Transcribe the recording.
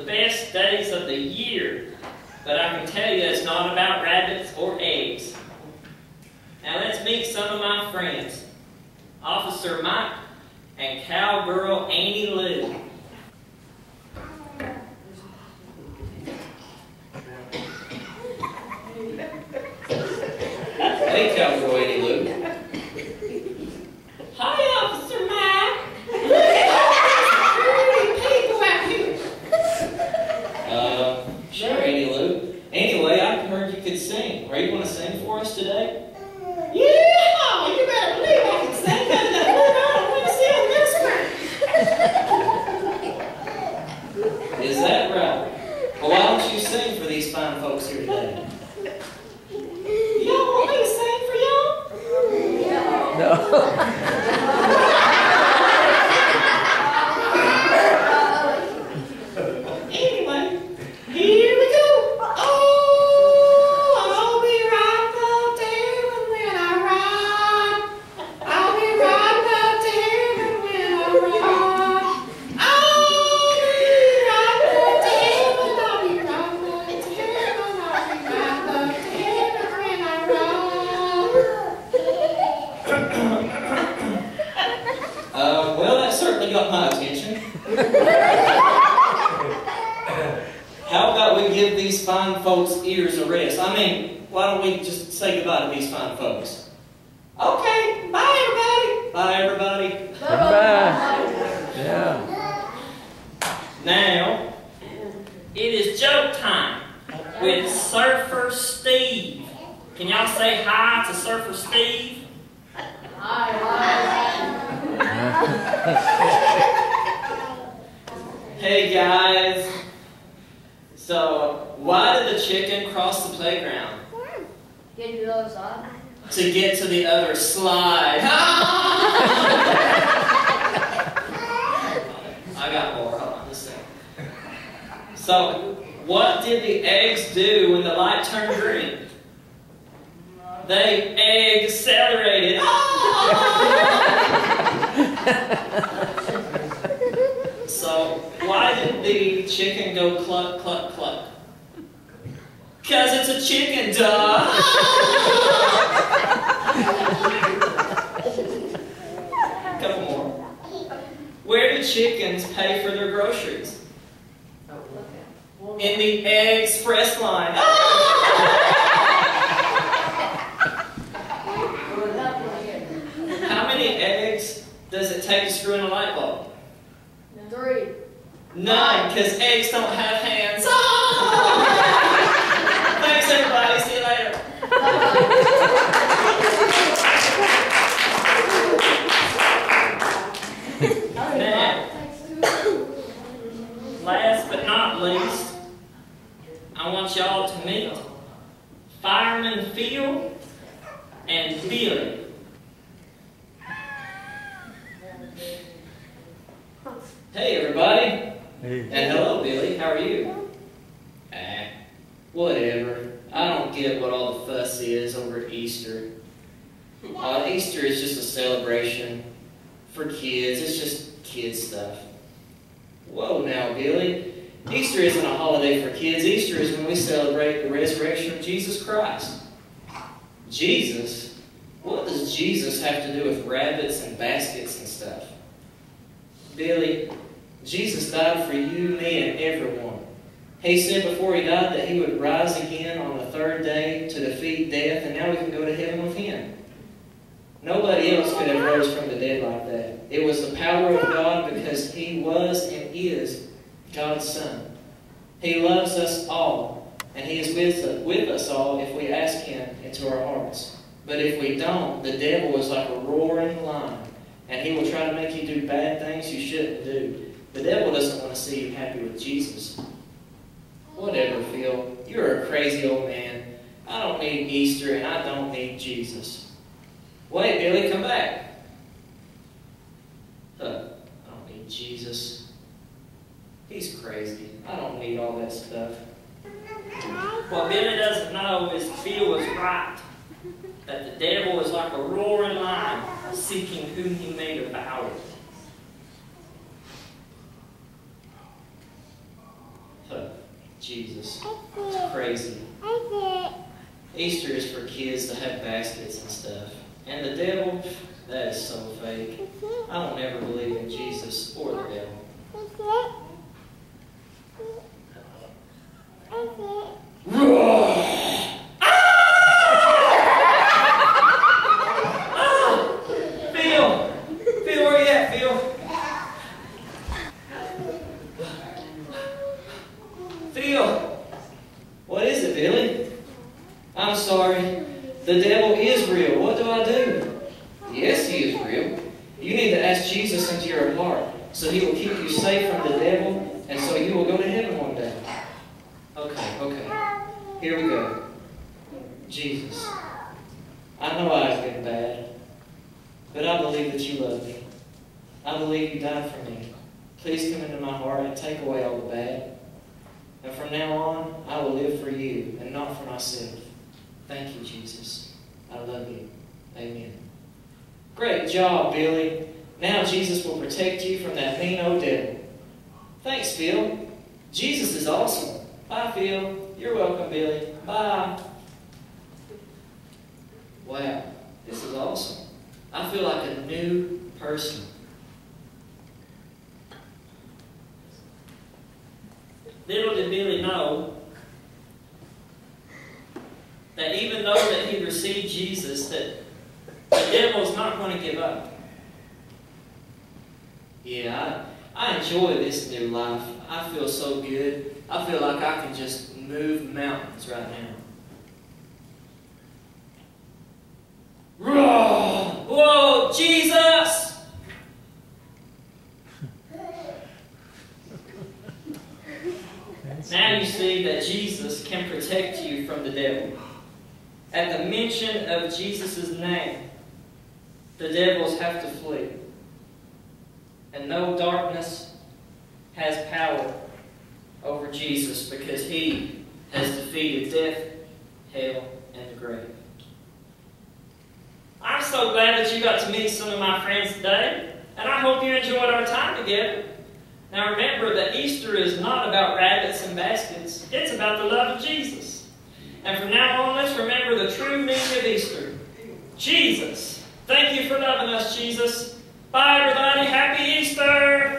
best days of the year. But I can tell you it's not about rabbits or eggs. Now let's meet some of my friends. Officer Mike and Cowgirl Annie Lou. Hey, Cowgirl Annie Lou. Hi, Officer Mike. Look at all these pretty people out here. Sure, Annie Lou. Anyway, I heard you could sing. Are you going to sing for us today? Yeah, you better believe I can sing because that we're going to see on this one. Is that right? Well, why don't you sing for these fine folks here today? Y'all want me to sing for y'all? No. Anyway, here we go. Oh, I'll be riding up to heaven when I ride. I'll be riding up to heaven when I ride. I'll be riding up to heaven. I'll be riding up to heaven. I'll be riding up to heaven when I Well, that certainly got my attention. How about we give these fine folks' ears a rest? I mean, why don't we just say goodbye to these fine folks? Okay, bye everybody. Bye, everybody. Bye. Yeah. Now, it is joke time with Surfer Steve. Can y'all say hi to Surfer Steve? Hey, guys. So, why did the chicken cross the playground? Get to the other side. To get to the other slide. I got more. Hold on, just a second. So, what did the eggs do when the light turned green? They egg-accelerated. So, why did the chicken go cluck, cluck, cluck? Because it's a chicken, duh! Couple more. Where do chickens pay for their groceries? In the express line. How many eggs does it take to screw in a light bulb? 3. None, because eggs don't have hands. Thanks, everybody. See you later. Now, last but not least, I want y'all to meet Fireman Phil and Billy. Hey, everybody. Hey. And hello, Billy. How are you? Whatever. I don't get what all the fuss is over Easter. Easter is just a celebration for kids. It's just kid stuff. Whoa now, Billy. Easter isn't a holiday for kids. Easter is when we celebrate the resurrection of Jesus Christ. Jesus? What does Jesus have to do with rabbits and baskets and stuff? Billy, Jesus died for you, me, and everyone. He said before he died that he would rise again on the third day to defeat death, and now we can go to heaven with him. Nobody else could have rose from the dead like that. It was the power of God because he was and is God's Son. He loves us all, and he is with us all if we ask him into our hearts. But if we don't, the devil is like a roaring lion, and he will try to make you do bad things you shouldn't do. The devil doesn't want to see you happy with Jesus. Whatever, Phil. You're a crazy old man. I don't need Easter, and I don't need Jesus. Wait, Billy, come back. I don't need Jesus. He's crazy. I don't need all that stuff. What Billy doesn't know is Phil was right. That the devil is like a roaring lion, seeking whom he may devour. Jesus. It's crazy. Easter is for kids to have baskets and stuff. And the devil, that is so fake. I don't ever believe in Jesus or the devil. Phil! Phil, where you at, Phil? Phil! What is it, Billy? I'm sorry. The devil is real. What do I do? Yes, he is real. You need to ask Jesus into your heart so he will keep you safe from the devil and so you will go to heaven one day. Okay. Here we go. Jesus, I know I've been bad, but I believe that you love me. I believe you died for me. Please come into my heart and take away all the bad. And from now on, I will live for you and not for myself. Thank you, Jesus. I love you. Amen. Great job, Billy. Now Jesus will protect you from that mean old devil. Thanks, Phil. Jesus is awesome. Bye, Phil. You're welcome, Billy. Bye. Wow, this is awesome. I feel like a new person. Little did Billy know that even though that he received Jesus, that the devil's not going to give up. Yeah, I enjoy this new life. I feel so good. I feel like I can just move mountains right now. Whoa, Jesus! Now you see that Jesus can protect you from the devil. At the mention of Jesus' name, the devils have to flee. And no darkness has power over Jesus because he has defeated death, hell, and the grave. I'm so glad that you got to meet some of my friends today, and I hope you enjoyed our time together. Now remember that Easter is not about rabbits and baskets. It's about the love of Jesus. And from now on, let's remember the true meaning of Easter. Jesus. Thank you for loving us, Jesus. Bye, everybody. Happy Easter.